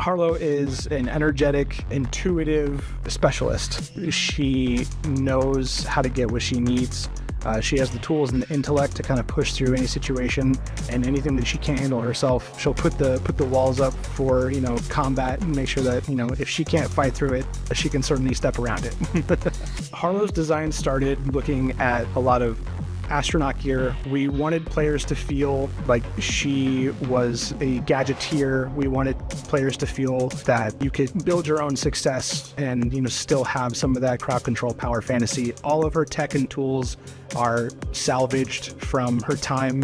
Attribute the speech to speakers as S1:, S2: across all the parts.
S1: Harlowe is an energetic, intuitive specialist. She knows how to get what she needs. She has the tools and the intellect to kind of push through any situation, and anything that she can't handle herself, she'll put the walls up for, combat, and make sure that, if she can't fight through it, she can certainly step around it. Harlowe's design started looking at a lot of astronaut gear. We wanted players to feel like she was a gadgeteer. We wanted players to feel that you could build your own success and still have some of that crowd control power fantasy. All of her tech and tools are salvaged from her time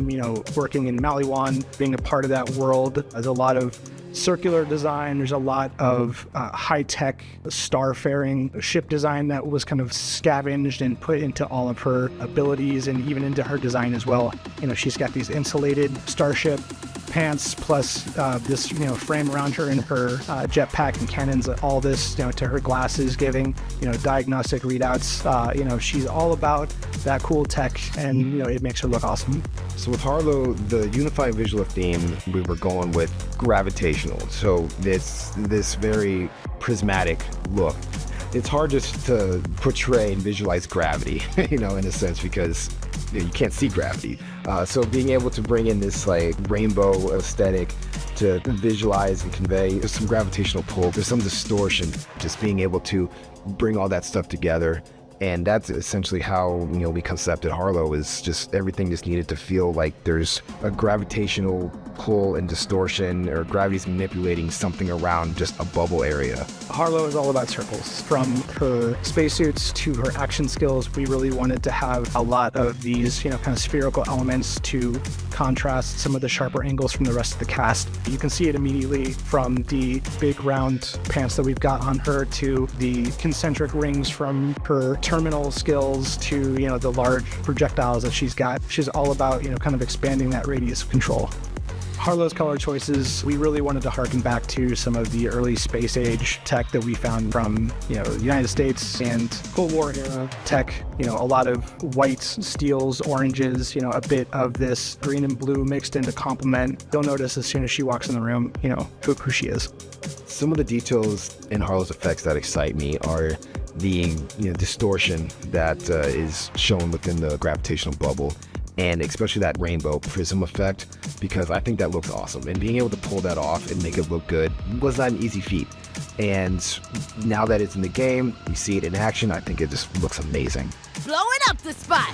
S1: working in Maliwan, being a part of that world. There's a lot of circular design. There's a lot of high-tech starfaring ship design that was kind of scavenged and put into all of her abilities and even into her design as well. She's got these insulated starship pants plus this frame around her and her jetpack and cannons, all this to her glasses, giving diagnostic readouts. She's all about that cool tech, and it makes her look awesome.
S2: So with Harlowe, the unifying visual theme, we were going with gravitational. So it's this very prismatic look. It's hard just to portray and visualize gravity, in a sense, because you can't see gravity. So being able to bring in this rainbow aesthetic to visualize and convey some gravitational pull, there's some distortion, just being able to bring all that stuff together. And that's essentially how we concepted Harlowe, is just everything just needed to feel like there's a gravitational pull and distortion, or gravity's manipulating something around just a bubble area.
S1: Harlowe is all about circles. From her spacesuits to her action skills, we really wanted to have a lot of these kind of spherical elements to contrast some of the sharper angles from the rest of the cast. You can see it immediately from the big round pants that we've got on her, to the concentric rings from her terminal skills, to the large projectiles that she's got. She's all about kind of expanding that radius of control. Harlowe's color choices, we really wanted to harken back to some of the early space age tech that we found from the United States and Cold War era tech. A lot of whites, steels, oranges, a bit of this green and blue mixed into complement. You'll notice as soon as she walks in the room, who she is.
S2: Some of the details in Harlowe's effects that excite me are the distortion that is shown within the gravitational bubble, and especially that rainbow prism effect, because I think that looks awesome. And being able to pull that off and make it look good was not an easy feat. And now that it's in the game, we see it in action, I think it just looks amazing.
S3: Blowing up the spot!